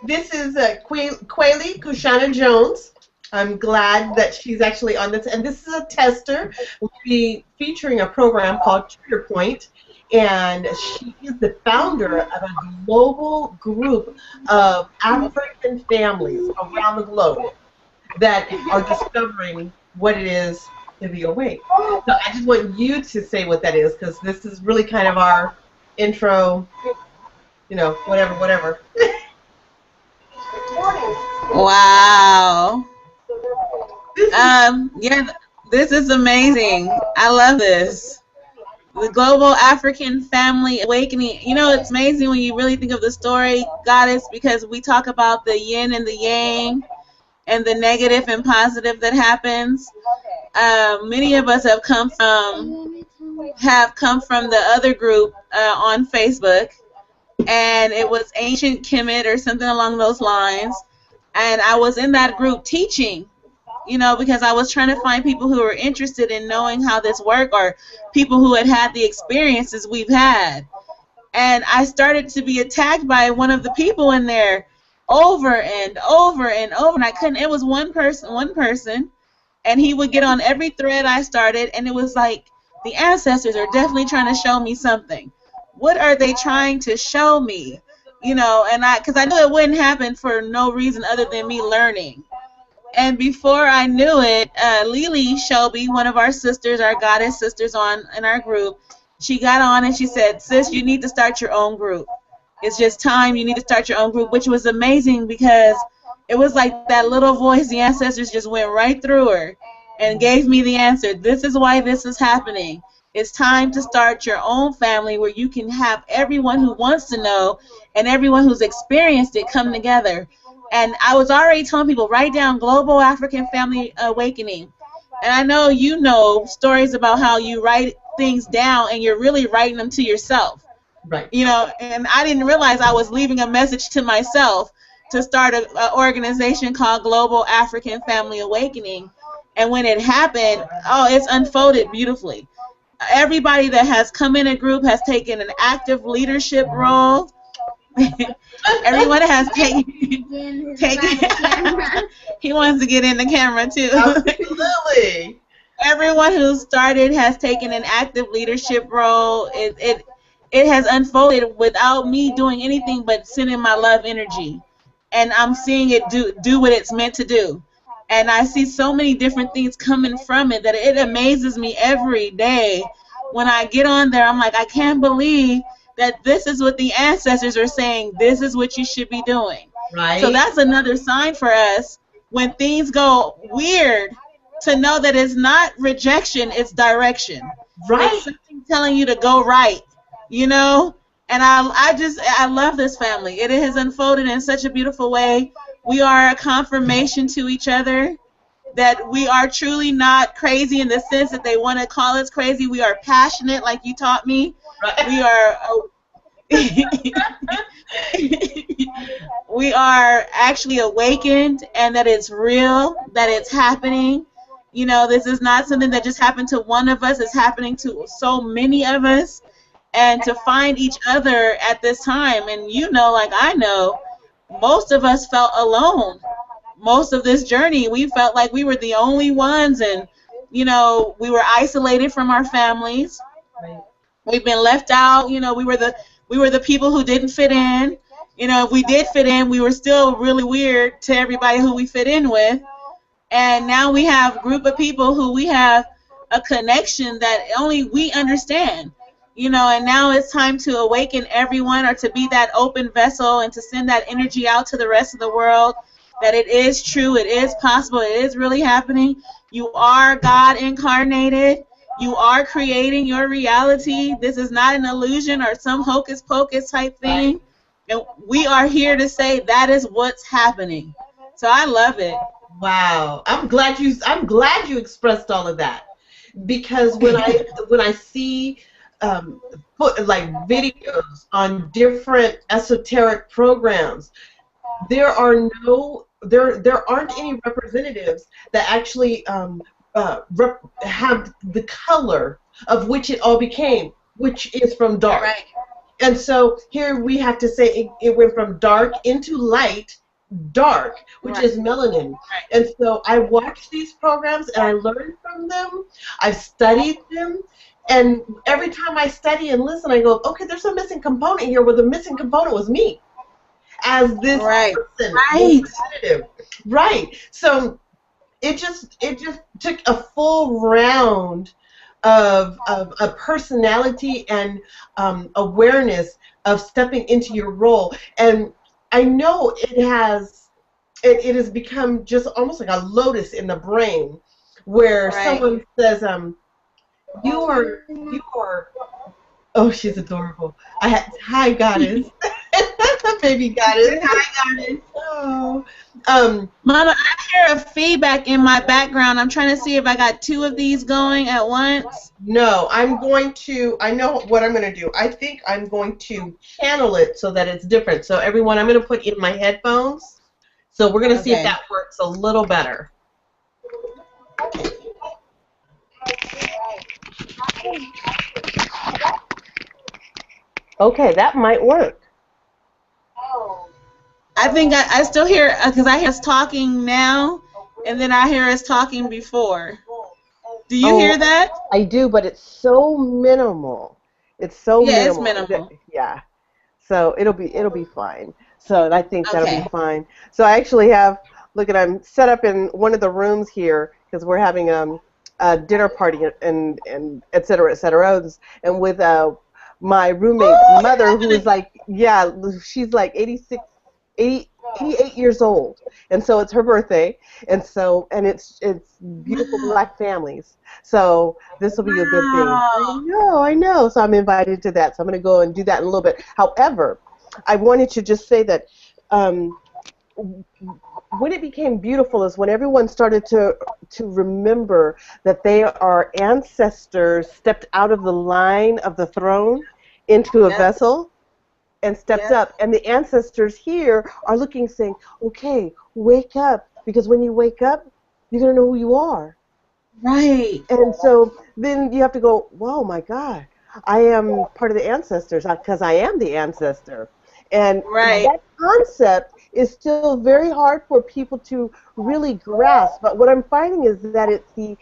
This is Kweli Koshana Jones. I'm glad that she's actually on this, and this is a tester. We'll be featuring a program called Trigger Point, and she is the founder of a global group of African families around the globe that are discovering what it is to be awake. So I just want you to say what that is, because this is really kind of our intro, whatever, whatever. Wow. This is Yeah, this is amazing. I love this. The Global African Family Awakening. You know, it's amazing when you really think of the story, Goddess, because we talk about the yin and the yang and the negative and positive that happens. Many of us have come from the other group on Facebook, and it was Ancient Kemet or something along those lines. And I was in that group teaching, because I was trying to find people who were interested in knowing how this worked, or people who had had the experiences we've had. And I started to be attacked by one of the people in there over and over and over, and I couldn't. It was one person, and he would get on every thread I started, and it was like, the ancestors are definitely trying to show me something. What are they trying to show me? Because I knew it wouldn't happen for no reason other than me learning. And before I knew it, Lily Shelby, one of our sisters, our goddess sisters in our group, she got on and she said, "Sis, you need to start your own group. It's just time. You need to start your own group," which was amazing because it was like that little voice, the ancestors just went right through her and gave me the answer. This is why this is happening. It's time to start your own family where you can have everyone who wants to know and everyone who's experienced it come together. And I was already telling people, write down Global African Family Awakening. And I know you know stories about how you write things down and you're really writing them to yourself. right. And I didn't realize I was leaving a message to myself to start an organization called Global African Family Awakening. And when it happened, it's unfolded beautifully. Everybody that has come in a group has taken an active leadership role. Everyone has taken. He wants to get in the camera too. Absolutely. Everyone who started has taken an active leadership role. It has unfolded without me doing anything but sending my love energy, and I'm seeing it do what it's meant to do. And I see so many different things coming from it that it amazes me every day. When I get on there, I'm like, I can't believe that this is what the ancestors are saying. This is what you should be doing. Right. So that's another sign for us when things go weird to know that it's not rejection, it's direction. Right. It's something telling you to go right, And I love this family. It has unfolded in such a beautiful way. We are a confirmation to each other that we are truly not crazy in the sense that they want to call us crazy. We are passionate, like you taught me. Right. We are we are actually awakened, and that it's real, that it's happening. This is not something that just happened to one of us. It's happening to so many of us. And to find each other at this time, and like I know, most of us felt alone. Most of this journey, we felt like we were the only ones, and we were isolated from our families. Right. We've been left out. We were the people who didn't fit in. If we did fit in, we were still really weird to everybody who we fit in with. And now we have a group of people who we have a connection that only we understand. And now it's time to awaken everyone, or to be that open vessel and to send that energy out to the rest of the world, that it is true, it is possible, it is really happening. You are God incarnated. You are creating your reality. This is not an illusion or some hocus pocus type thing. And we are here to say that is what's happening. So I love it. Wow. I'm glad you expressed all of that, because when I see videos on different esoteric programs, there aren't any representatives that actually have the color of which it all became, which is from dark. Right. And so here we have to say it went from dark into light, dark, which is melanin. And so I watch these programs and I learn from them. I've studied them. And every time I study and listen, I go, okay, there's a missing component here. Well, the missing component was me as this person. Representative. Right. So it just took a full round of a personality and awareness of stepping into your role. And I know it has become just almost like a lotus in the brain where someone says, you are, oh, she's adorable. Hi, goddess. Baby goddess. Hi, goddess. Oh. Mama, I hear a feedback in my background. I'm trying to see if I got two of these going at once. No, I know what I'm going to do. I think I'm going to channel it so that it's different. So everyone, I'm going to put in my headphones. So we're going to see if that works a little better. Okay, that might work. I think I still hear, because I hear us talking now, and then I hear us talking before. Do you hear that? I do, but it's so minimal. It's so minimal. Yeah, it's minimal. Yeah. So it'll be fine. So I think that'll be fine. So I actually have, look at, I'm set up in one of the rooms here because we're having a dinner party and et cetera, et cetera. And with my roommate's mother, who is like, she's like 88 years old, and so it's her birthday, and it's beautiful black families. So this will be a good thing. I know. So I'm invited to that. So I'm going to go and do that in a little bit. However, I wanted to just say that when it became beautiful is when everyone started to remember that they are ancestors stepped out of the line of the throne into a vessel and stepped up. And the ancestors here are looking, saying, okay, wake up, because when you wake up, you're going to know who you are. Right. And so then you have to go, whoa, my God, I am part of the ancestors because I am the ancestor. And that concept is still very hard for people to really grasp. But what I'm finding is that it's the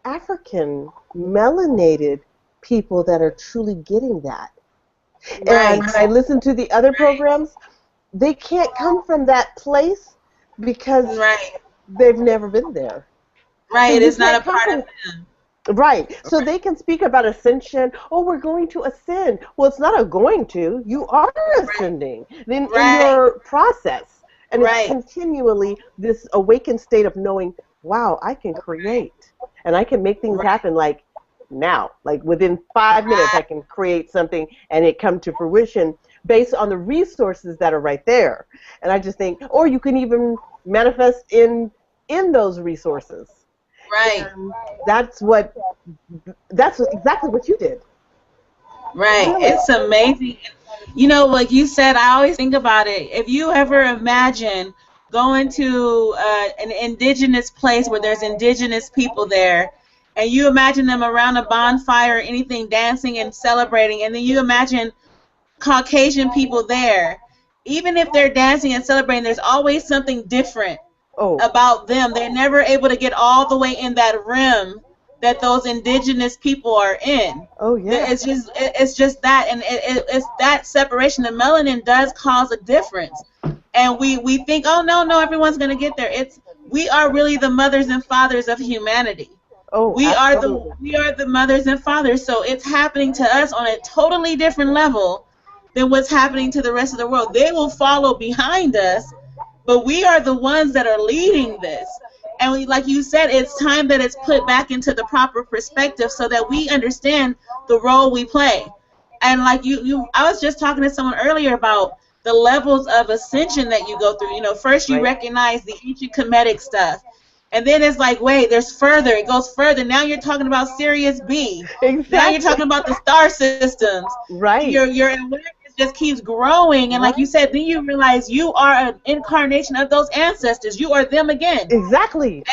African melanated people that are truly getting that. And when I listen to the other programs, they can't come from that place because they've never been there. Right, it's not a part of them. Right. So they can speak about ascension. Oh, we're going to ascend. Well, it's not a going to. You are ascending in your process. And it's continually this awakened state of knowing, wow, I can create. And I can make things happen like now. Like within 5 minutes, I can create something and it come to fruition based on the resources that are right there. And I just think, or you can even manifest in those resources. Right. And that's exactly what you did. Right. Really. It's amazing. You know, like you said, I always think about it. If you ever imagine going to an indigenous place where there's indigenous people there, and you imagine them around a bonfire or anything dancing and celebrating, and then you imagine Caucasian people there, even if they're dancing and celebrating, there's always something different about them. They're never able to get all the way in that rim that those indigenous people are in. Oh yeah. It's just that, and it's that separation. The melanin does cause a difference, and we think, oh no, everyone's gonna get there. We are really the mothers and fathers of humanity. Oh, we are the mothers and fathers. So it's happening to us on a totally different level than what's happening to the rest of the world. They will follow behind us, but we are the ones that are leading this. And like you said, it's time that it's put back into the proper perspective so that we understand the role we play. And like I was just talking to someone earlier about the levels of ascension that you go through. You know, first you recognize the ancient Kemetic stuff. And then it's like, wait, there's further. It goes further. Now you're talking about Sirius B. Exactly. Now you're talking about the star systems. Right. Your awareness just keeps growing. And like you said, then you realize you are an incarnation of those ancestors. You are them again. Exactly.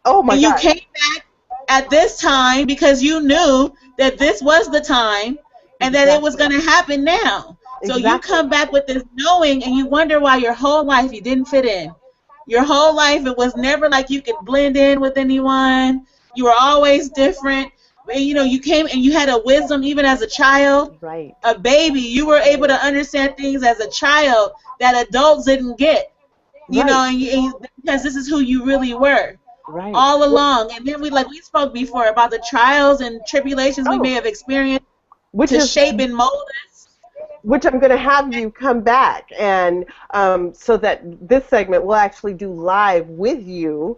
Oh, my God. And you came back at this time because you knew that this was the time. and that it was going to happen now. So you come back with this knowing, and you wonder why your whole life you didn't fit in. Your whole life it was never like you could blend in with anyone. You were always different. And, you know, you came and you had a wisdom even as a child. Right. A baby, you were able to understand things as a child that adults didn't get. You know, because this is who you really were. Right. All along. And then we spoke before about the trials and tribulations we may have experienced to shape and mold us. Which I'm going to have you come back, and so that this segment will actually do live with you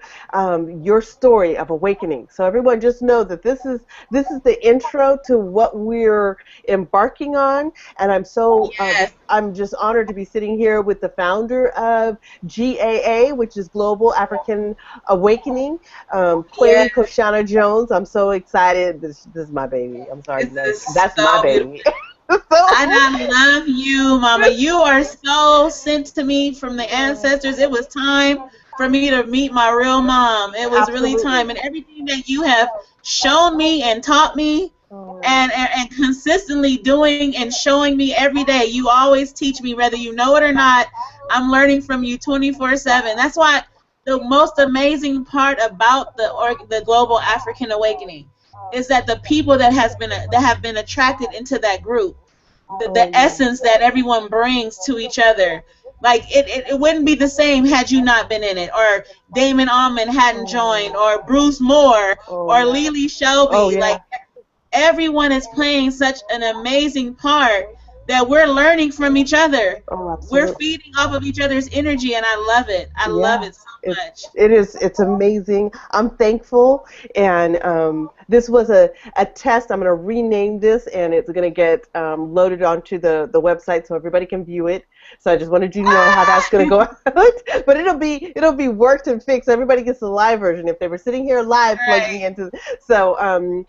your story of awakening. So everyone just know that this is the intro to what we're embarking on, and I'm so I'm just honored to be sitting here with the founder of GAA, which is Global African Awakening, Kweli Koshana Jones. I'm so excited. This is my baby. I'm sorry, that's so my baby. And I love you, Mama. You are so sent to me from the ancestors. It was time for me to meet my real mom. It was really time. And everything that you have shown me and taught me and consistently doing and showing me every day, you always teach me, whether you know it or not. I'm learning from you 24/7. That's why the most amazing part about the Global African Awakening is that the people that have been attracted into that group, the essence that everyone brings to each other, like it wouldn't be the same had you not been in it, or Damon Almond hadn't joined, or Bruce Moore, or Lily Shelby. Like everyone is playing such an amazing part that we're learning from each other. We're feeding off of each other's energy, and I love it. I love it so much. It's amazing. I'm thankful, and this was a test. I'm going to rename this, and it's going to get loaded onto the website so everybody can view it. So I just wanted you to know how that's going to go out. But it'll be worked and fixed. Everybody gets the live version if they were sitting here live plugging into. So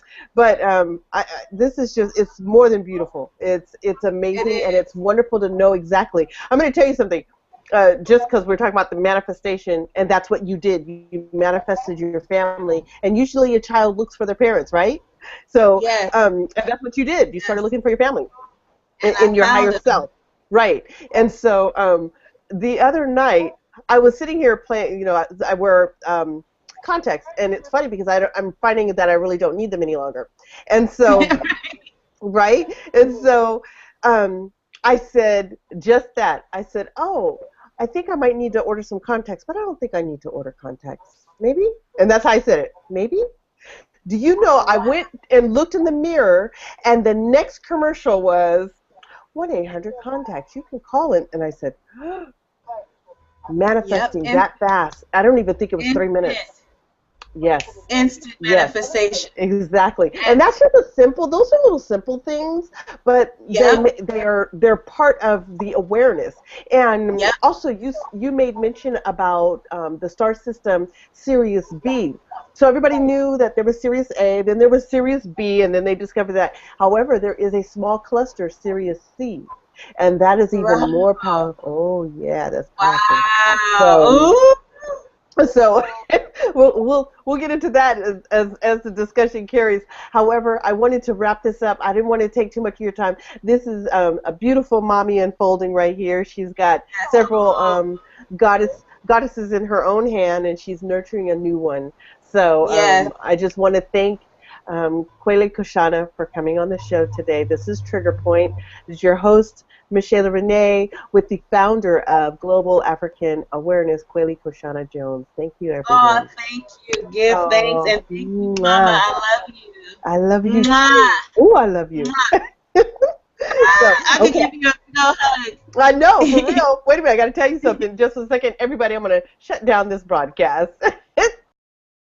this is just, it's more than beautiful. It's amazing, and it's wonderful to know exactly. I'm going to tell you something. Just because we're talking about the manifestation, and that's what you did. You manifested your family, and usually a child looks for their parents, right? So and that's what you did. You started looking for your family in your higher self. Right. And so the other night, I was sitting here playing, you know, I wear contacts, and it's funny because I'm finding that I really don't need them any longer. And so, right? And so I said just that. I said, oh, I think I might need to order some contacts, but I don't think I need to order contacts. Maybe? And that's how I said it. Maybe? Do you know, I went and looked in the mirror, and the next commercial was 1-800-CONTACTS. You can call it. And I said, manifesting that fast. I don't even think it was 3 minutes. Yes. Instant manifestation. Exactly. And that's just those are little simple things, but they're part of the awareness. And also you made mention about the star system Sirius B. So everybody knew that there was Sirius A, then there was Sirius B, and then they discovered that. However, there is a small cluster, Sirius C. And that is even more powerful. Oh yeah, that's powerful. So we'll get into that as the discussion carries. However, I wanted to wrap this up. I didn't want to take too much of your time. This is a beautiful mommy unfolding right here. She's got several goddesses in her own hand, and she's nurturing a new one. So I just want to thank Kweli Koshana for coming on the show today. This is Trigger Point. This is your host, Michelle Renee, with the founder of Global African Awareness, Kweli Koshana Jones. Thank you, everyone. Oh, thank you. Give thanks, and thank you, Mama. I love you. I love you, too. Ooh, I love you. I can give you a hug. I know, for real. Wait a minute, I got to tell you something. Just a second. Everybody, I'm going to shut down this broadcast.